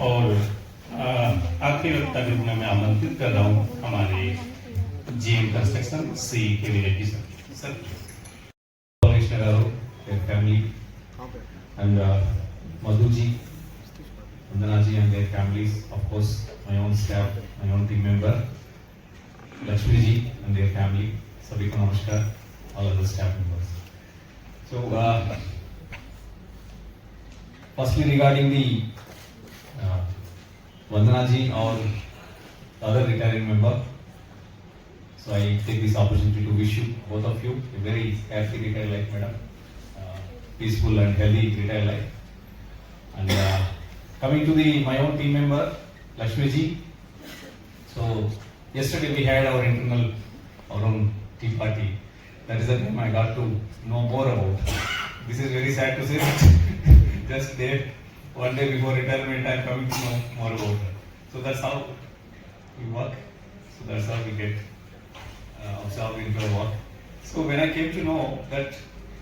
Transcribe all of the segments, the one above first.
और आखिरी वक्ता के रूप में मैं आमंत्रित कर रहा हूँ हमारे GM कंस्ट्रक्शन श्री के Reddy sir commissioner garu their family and Madhu ji, Vandana ji and their families, of course my own staff, my own team member, Lakshmi ji and their family, sabhi ko namaskar, all other staff members. So firstly regarding the Vandana ji or other retiring member, so I take this opportunity to wish you, both of you, a very happy retired life, madam, peaceful and healthy retired life. And coming to my own team member, Lakshmi ji. So yesterday we had our own tea party. That is the time I got to know more about. This is very sad to say, just there, one day before retirement, I am coming to know more about her. So that's how we work. So that's how we get absorbed into our work. So when I came to know that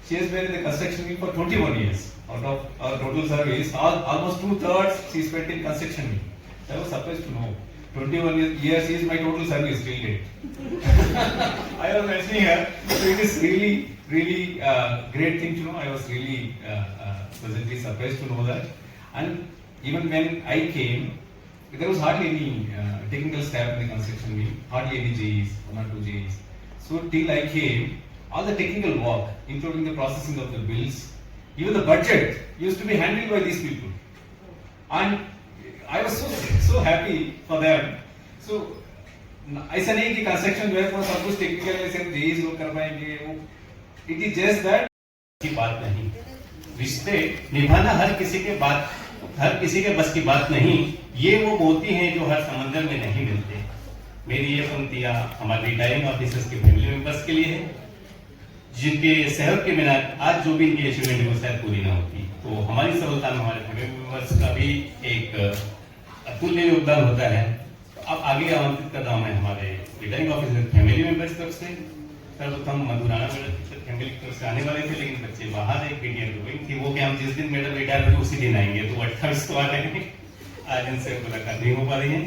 she has been in the construction wing for 21 years. Out of our total service, almost 2/3 she spent in construction wing. I was surprised to know 21 years is my total service till date. I was mentioning her, so it is really great thing to know. I was really pleasantly surprised to know that. And even when I came, there was hardly any technical staff in the construction wing, hardly any JEs, 1 or 2 JEs. So till I came, all the technical work, including the processing of the bills, even the budget, used to be handled by these people. And I was so happy for them. So ऐसा नहीं कि construction जो है वो सब कुछ technical में सिर्फ जेईस लोग कर पाएंगे, वो इट इज जस्ट दैट की बात नहीं, रिश्ते निभाना हर किसी के बस की बात नहीं। ये वो मोती हैं जो हर समंदर में नहीं मिलते। मेरी ये पंक्तियां हमारे रिटायरिंग ऑफिसर्स के फैमिली मेंबर्स के लिए है, जिनके सहयोग के बिना आज जो भी इनकी अचीवमेंट है वो शायद पूरी ना होती। तो हमारी सफलता में हमारे फैमिली मेंबर्स का भी एक अतुल्य योगदान होता है। अब आगे आमंत्रित कर रहा हूँ मैं हमारे रिटायरिंग ऑफिसर फैमिली मेंबर्स तरफ से। सर्वप्रथम मधु राणा मैडम फैमिली की तरफ से आने वाले थे, लेकिन बच्चे बाहर एक मीडियम ड्राइंग थी वो कि हम जिस दिन मैडम रिटायर हुए उसी दिन आएंगे, तो 28 को आ रहे हैं, आज इनसे मुलाकात नहीं हो पा रही है।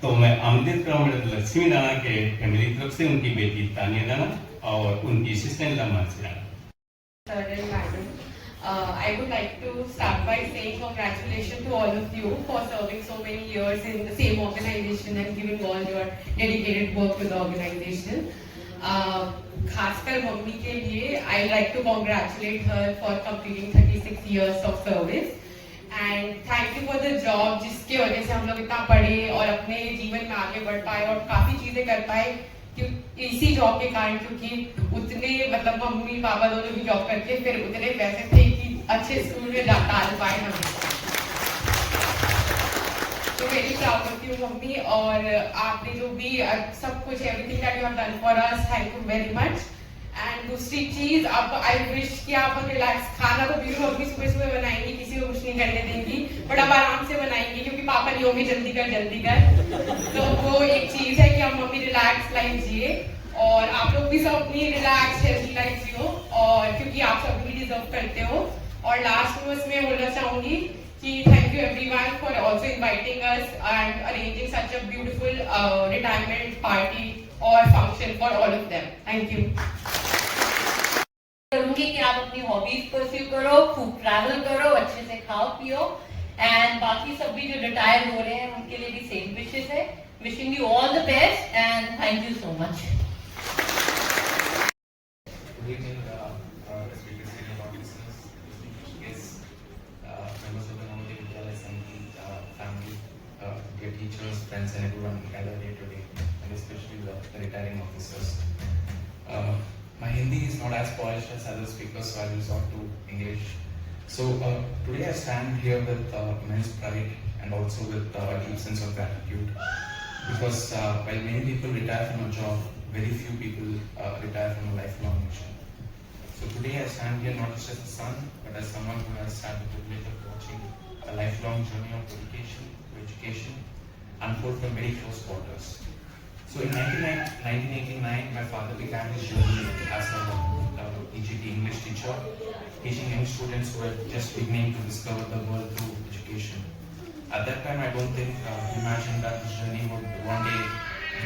तो मैं आमंत्रित कर रहा हूँ मैडम लक्ष्मी राणा के फैमिली की तरफ से, उनकी बेटी तानिया राणा और उनकी assistant Mansi Rana. I would like to start by saying congratulations to all of you for serving so many years in the same organization and giving all your dedicated work to the organization. खासकर mummy के लिए I like to congratulate her for completing 36 years of service and thank you for the job जिसके वजह से हम लोग इतना पढ़े और अपने जीवन में आगे बढ़ पाए और काफी चीजें कर पाए इसी जॉब के कारण, क्योंकि उतने मतलब मम्मी पापा दोनों भी जॉब करके फिर उतने पैसे थे कि अच्छे स्कूल में डाल पाए हम। तो very proud of you mummy, और आपने जो भी सब कुछ everything that you have done for us, thank you very much. And दूसरी चीज, अब आई विश कि आप रिलैक्स, खाना तो बीरू मम्मी सुबह सुबह बनाएंगी, किसी को कुछ नहीं करने देंगी, बट अब आराम से बनाएंगी क्योंकि पापा नहीं होंगे जल्दी कर। तो वो एक चीज है कि हम मम्मी रिलैक्स लाइफ जिए और आप लोग भी सब अपनी रिलैक्स हेल्थी लाइफ जियो, और क्योंकि आप सब भी डिजर्व करते हो। और लास्ट में मैं बोलना चाहूंगी कि thank you everyone for also inviting us and arranging such a beautiful retirement party और function for all of them. Thank you. करूंगी कि आप अपनी हॉबीज परस्यू करो, खूब ट्रैवल करो, अच्छे से खाओ पियो, एंड बाकी सब भी जो रिटायर हो रहे हैं उनके लिए भी सेम विशेस है। Wishing you all the best and thank you so much. Good evening, respected senior officers, guests, members of the Navodaya Vidyalaya Samiti family, dear teachers, friends, and everyone gathered here today, and especially the retiring officers. My Hindi is not as polished as other speakers, so I will resort to English. So today I stand here with immense pride and also with a deep sense of gratitude, because while many people retire from a job, very few people retire from a lifelong mission. So today I stand here not just as a son, but as someone who has had the privilege of watching a lifelong journey of dedication to education unfold from very close quarters. So in 1989, my father began his journey as a EGT English teacher, teaching young students who were just beginning to discover the world through education. At that time, I don't think he imagined that this journey would one day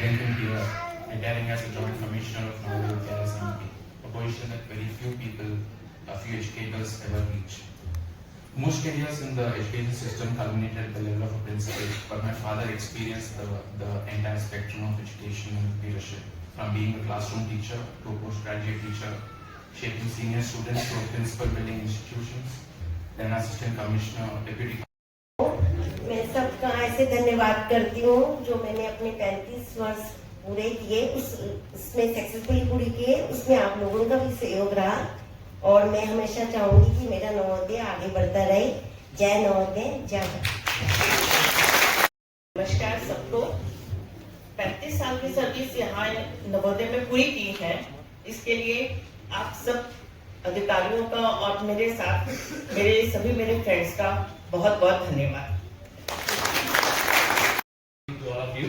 bring him here, retiring as a Joint Commissioner of Navodaya Vidyalaya Samiti, a position that very few people, few educators ever reach. Most careers in the education system culminated at the level of a principal, but my father experienced the entire spectrum of education and leadership, from being a classroom teacher to a postgraduate teacher, shaping senior students to a principal building institutions, then assistant commissioner, deputy. मैं सबका ऐसे धन्यवाद करती हूँ जो मैंने अपने 35 वर्ष पूरे किए उसमें सक्सेसफुली पूरी किए, उसमें आप लोगों का भी सहयोग रहा और मैं हमेशा चाहूंगी कि मेरा नवोदय आगे बढ़ता रहे। जय नवोदय, जय भारत। नमस्कार सबको। 35 साल की सर्विस यहाँ नवोदय में पूरी की है, इसके लिए आप सब अधिकारियों का और मेरे साथ मेरे फ्रेंड्स का बहुत बहुत धन्यवाद। To all of you,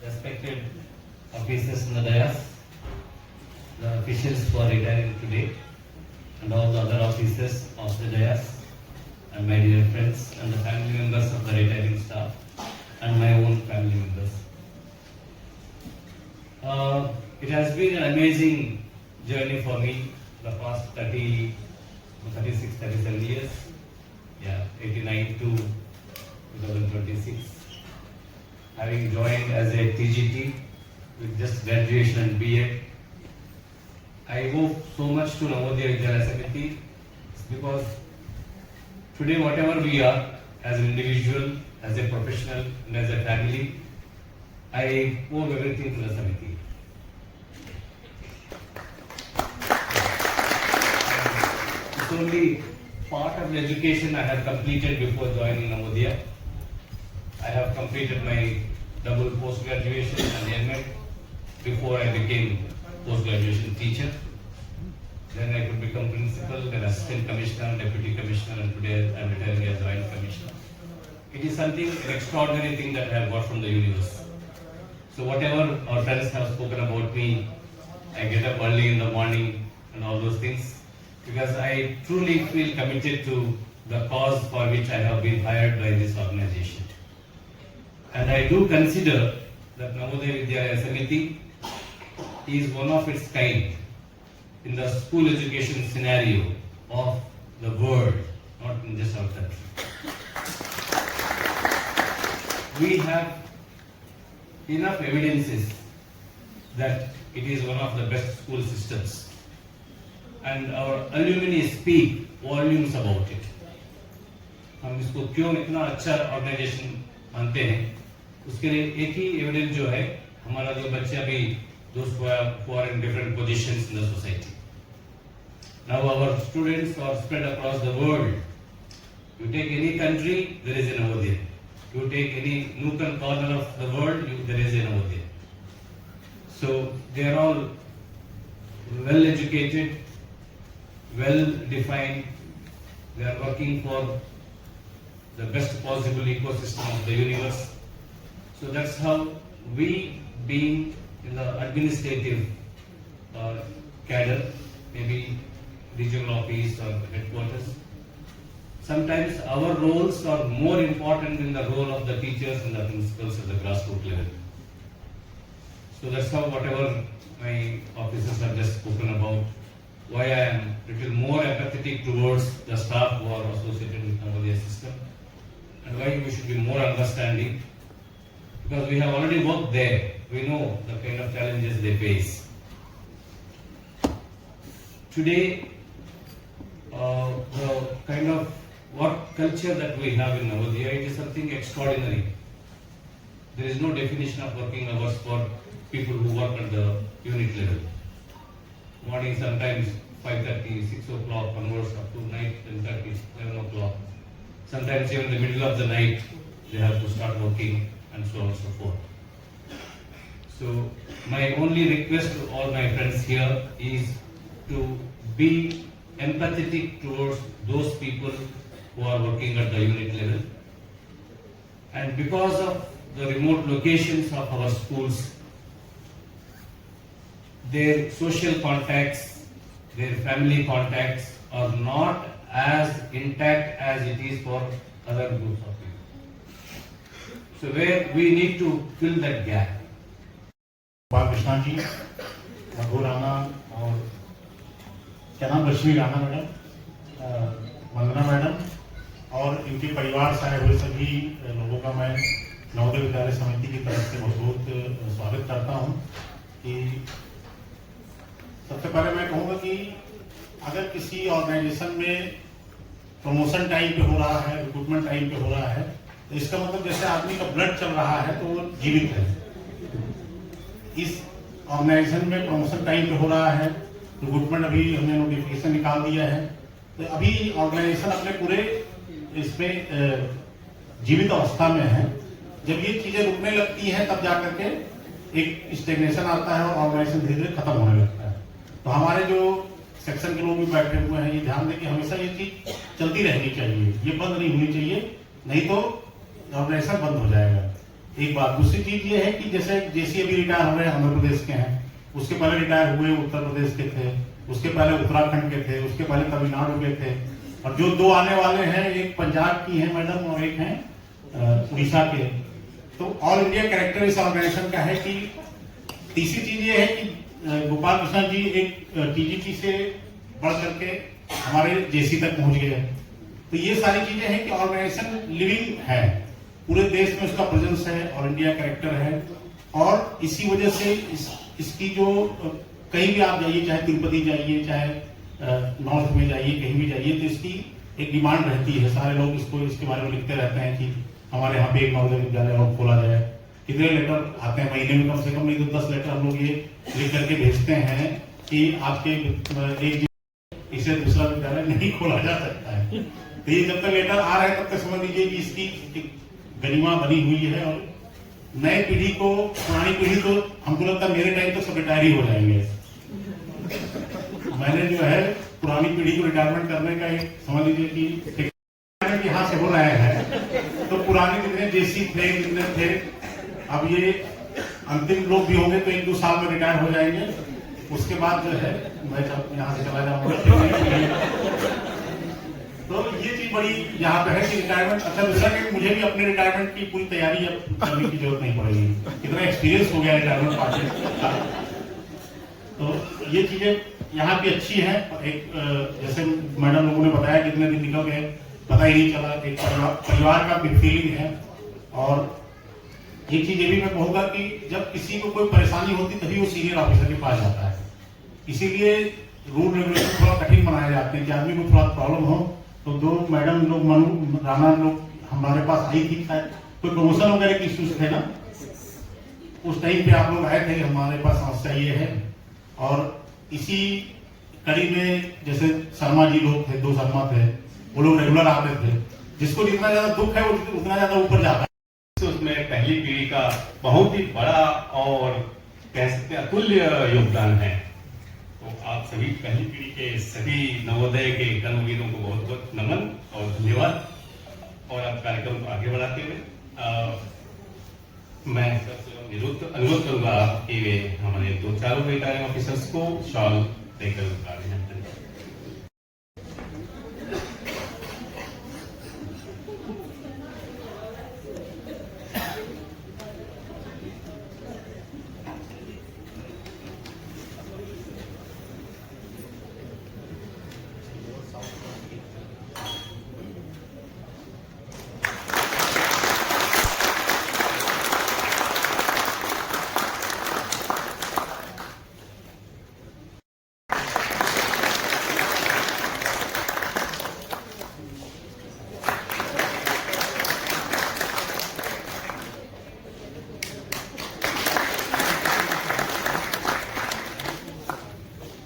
respected officers in the dais, the officials who are retiring today, and all the other officers of the dais, and my dear friends, and the family members of the retiring staff, and my own family members. It has been an amazing journey for me the past 36, 37 years. Yeah, 89 to 2026. Having joined as a TGT with just graduation and BA, I owe so much to Navodaya Vidyalaya Samiti because today whatever we are as an individual, as a professional and as a family, I owe everything to the Samiti. It's only part of the education I have completed before joining Navodaya. I have completed my double post-graduation and MA before I became post-graduation teacher. Then I could become principal, then assistant commissioner, deputy commissioner, and today I am retiring as joint commissioner. It is something, an extraordinary thing that I have got from the universe. So whatever our friends have spoken about me, I get up early in the morning and all those things, because I truly feel committed to the cause for which I have been hired by this organization. And I do consider that Navodaya Vidyalaya Samiti is one of its kind in the school education scenario of the world, not in just our country. We have enough evidences that it is one of the best school systems, and our alumni speak volumes about it. हम इसको क्यों इतना अच्छा organisation मानते हैं, उसके लिए एक ही एविडेंस जो है, हमारा जो बच्चे अभी those who are in different positions in the society. Now our students are spread across the world. You take any country, there is a Navodaya. You take any nook and corner of the world, there is a Navodaya. So they are all well educated, well defined. They are working for the best possible ecosystem of the universe. So that's how we, being in the administrative cadre, maybe regional office or headquarters, sometimes our roles are more important than the role of the teachers and the principals at the grassroots level. So that's how whatever my officers have just spoken about, why I am a little more empathetic towards the staff who are associated with Navodaya system, and why we should be more understanding, because we have already worked there. We know the kind of challenges they face. Today, the kind of work culture that we have in Navodaya, it is something extraordinary. There is no definition of working hours for people who work at the unit level. Morning sometimes 5:30, 6 o'clock onwards up to night 10:30, 11 o'clock. Sometimes even in the middle of the night they have to start working, and so on and so forth. So my only request to all my friends here is to be empathetic towards those people who are working at the unit level. And because of the remote locations of our schools, their social contacts, their family contacts are not as intact as it is for other groups of people. So where we need to fill that gap. Krishna ji, Raghu Rana और क्या नाम, रश्मि Rana madam, वंदना madam और इनके परिवार से आए हुए सभी लोगों का मैं नवोदय विद्यालय समिति की तरफ से बहुत बहुत स्वागत करता हूं। कि सबसे पहले मैं कहूँगा कि अगर किसी ऑर्गेनाइजेशन में प्रमोशन टाइम पे हो रहा है, रिक्रूटमेंट टाइम पे हो रहा है, तो इसका मतलब जैसे आदमी का ब्लड चल रहा है तो वो जीवित है। इस ऑर्गेनाइजेशन में प्रमोशन टाइम पे हो रहा है, रिक्रूटमेंट अभी हमने नोटिफिकेशन निकाल दिया है, तो अभी ऑर्गेनाइजेशन अपने पूरे इसमें जीवित अवस्था में है। जब ये चीजें रुकने लगती हैं तब जाकर के एक स्टेग्नेशन आता है और ऑर्गेनाइजेशन धीरे धीरे खत्म होने लगता है। तो हमारे जो सेक्शन के लोग भी बैठे हुए हैं, ये ध्यान दें कि हमेशा ये चीज चलती रहनी चाहिए, ये बंद नहीं होनी चाहिए, नहीं तो ऑर्गेनाइजेशन बंद हो जाएगा। एक बात। दूसरी चीज ये है कि जैसे जेसी अभी रिटायर हो रहे हैं, आंध्र प्रदेश के हैं, उसके पहले रिटायर हुए उत्तर प्रदेश के थे, उसके पहले उत्तराखंड के थे, उसके पहले तमिलनाडु के थे, और जो दो आने वाले हैं, एक पंजाब की है मैडम और एक है उड़ीसा के। तो ऑल इंडिया कैरेक्टर इस ऑर्गेनाइजेशन का है। कि तीसरी चीज ये है कि गोपाल कृष्णा जी एक टीजीटी से बढ़ करके हमारे जेसी तक पहुंच गए। तो ये सारी चीजें हैं कि ऑर्गेनाइजेशन लिविंग है, पूरे देश में उसका प्रेजेंस है, ऑल इंडिया कैरेक्टर है, और इसी वजह से इसकी जो कहीं भी आप जाइए, चाहे तिरुपति जाइए, चाहे नॉर्थ में जाइए, कहीं भी जाइए, तो इसकी एक डिमांड रहती है। सारे लोग इसके बारे में लिखते रहते हैं कि हमारे यहाँ पे एक नवोदय विद्यालय और खोला जाए। कितने लेटर आते हैं महीने में, कम से कम नहीं तो 10 लेटर हम लोग ये लिख करके भेजते हैं कि आपके एक इसे दूसरा विद्यालय नहीं खोला जा सकता है। तो ये जब तक लेटर आ रहे हैं तब तक समझ लीजिए कि इसकी गरिमा बनी हुई है। और नए पीढ़ी को, पुरानी पीढ़ी तो हमको लगता है मेरे टाइम तो सब रिटायर ही हो जाएंगे। मैंने जो है पुरानी पीढ़ी को रिटायरमेंट करने का एक समझ लीजिए कि यहाँ से हो रहे हैं, तो पुराने जितने जेसी थे, जितने थे, अब ये अंतिम लोग भी होंगे तो 1-2 साल में रिटायर हो जाएंगे। उसके बाद जो है मैं जब यहाँ से चला जाऊंगा। तो ये चीज बड़ी यहाँ पे है कि रिटायरमेंट। अच्छा, दूसरा कि मुझे भी अपने रिटायरमेंट की पूरी तैयारी अब करने की जरूरत नहीं पड़ेगी, इतना एक्सपीरियंस हो गया रिटायरमेंट पार्टी का। तो ये चीजें यहाँ भी अच्छी है। एक जैसे मैडम लोगों ने बताया कितने दिन निकल गए पता ही नहीं चला, एक परिवार का भी फीलिंग है। और एक चीज ये भी मैं कहूँगा कि जब किसी को कोई परेशानी होती तभी वो सीनियर ऑफिसर के पास जाता है। इसीलिए रूल रेगुलेशन थोड़ा कठिन बनाए जाते हैं कि आदमी को थोड़ा प्रॉब्लम हो तो 2 मैडम लोग, मनु राणा लोग हमारे पास आई थी, शायद कोई प्रमोशन वगैरह की इश्यूज थे ना, उस टाइम पे आप लोग आए थे कि हमारे पास समस्या ये है। और इसी कड़ी में जैसे शर्मा जी लोग थे, 2 शर्मा थे, वो लोग रेगुलर आते थे। जिसको जितना ज्यादा दुख है वो उतना ज्यादा ऊपर जाता है। तो उसमें पहली पीढ़ी का बहुत ही बड़ा और कह सकते हैं अतुल्य योगदान है। तो आप सभी पहली पीढ़ी के सभी नवोदय के कर्मवीरों को बहुत बहुत नमन और धन्यवाद। और आप कार्यक्रम को आगे बढ़ाते हुए मैं सबसे अनुरोध करूंगा कि वे हमारे 2-4 रिटायरिंग ऑफिसर्स को शॉल देकर उतारे हैं।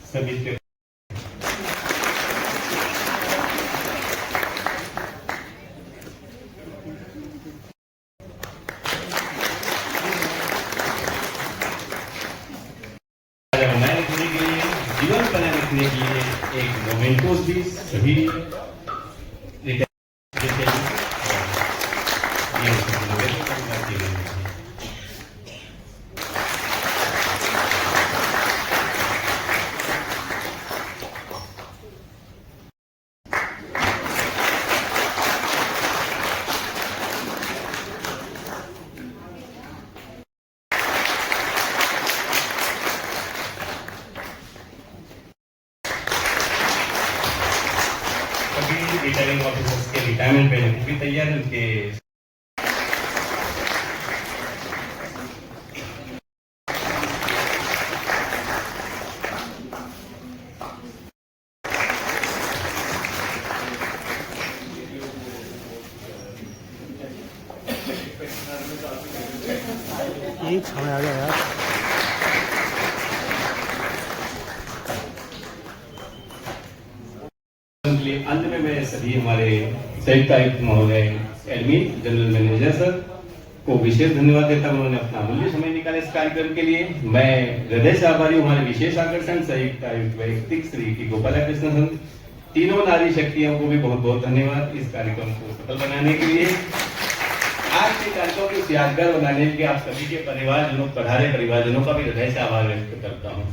सभी के बनाए रखने के लिए, जीवन बनाए रखने के लिए एक मोमेंटोस भी सभी भी तैयार हैं उनके एक समय आ गया यार। अंत में मैं सभी हमारे संयुक्त आयुक्त महोदय एडमिन जनरल मैनेजर सर को विशेष धन्यवाद देता हूं। उन्होंने अपना अमूल्य समय निकाला इस कार्यक्रम के लिए। मैं हृदय से आभारी हूं। हमारे विशेष आकर्षण संयुक्त आयुक्त वैयक्तिक श्री की गोपाला कृष्ण संत, तीनों नारी शक्तियों को भी बहुत बहुत धन्यवाद इस कार्यक्रम को सफल बनाने के लिए। आज के कार्यक्रम को यादगार बनाने के लिए आप सभी के परिवारजनों, पधारे परिवारजनों का भी हृदय से आभार व्यक्त करता हूँ।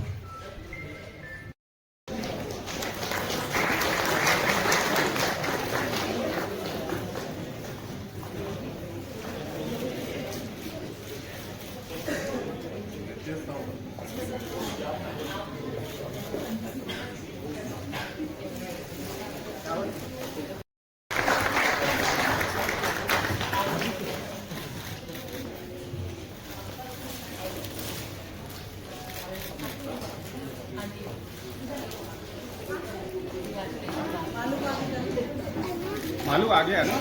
मालू आ गया ना।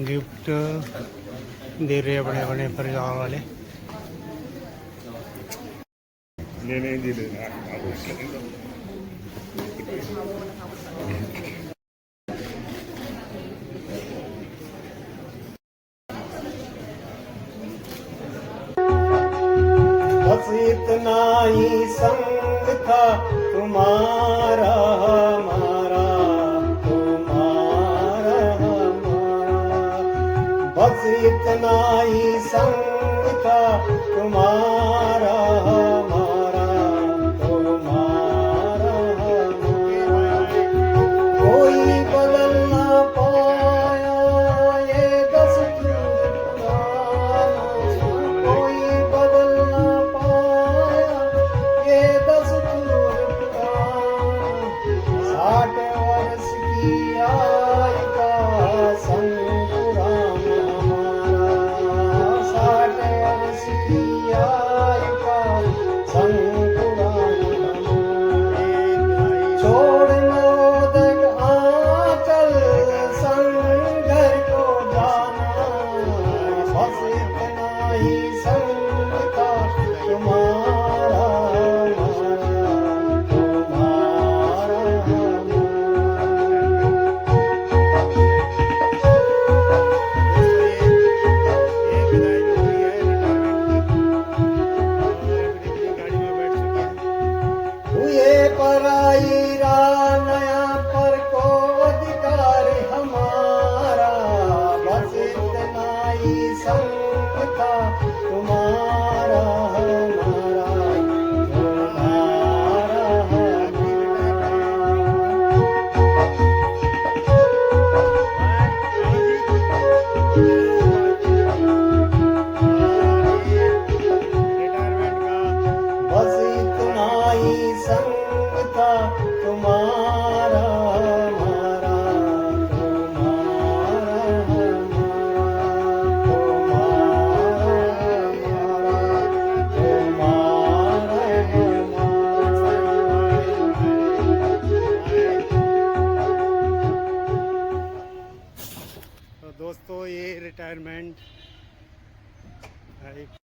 गिफ्ट दे रहे अपने अपने परिवार वाले। नहीं दे रहे। बस इतना ही संग था तुम्हारा हमारा, तुम्हारा हमारा। बस इतना ही संग था तुम्हारा हमारा, तुम्हारा हमारा। कोई बदल ना पाया ये दस्तूर पुराना, कोई बदल ना पाया ये दस्तूर पुराना। 60 वर्ष की आयु का संग पुराना हमारा, 60 वर्ष की आयु का दोस्तों ये रिटायरमेंट एक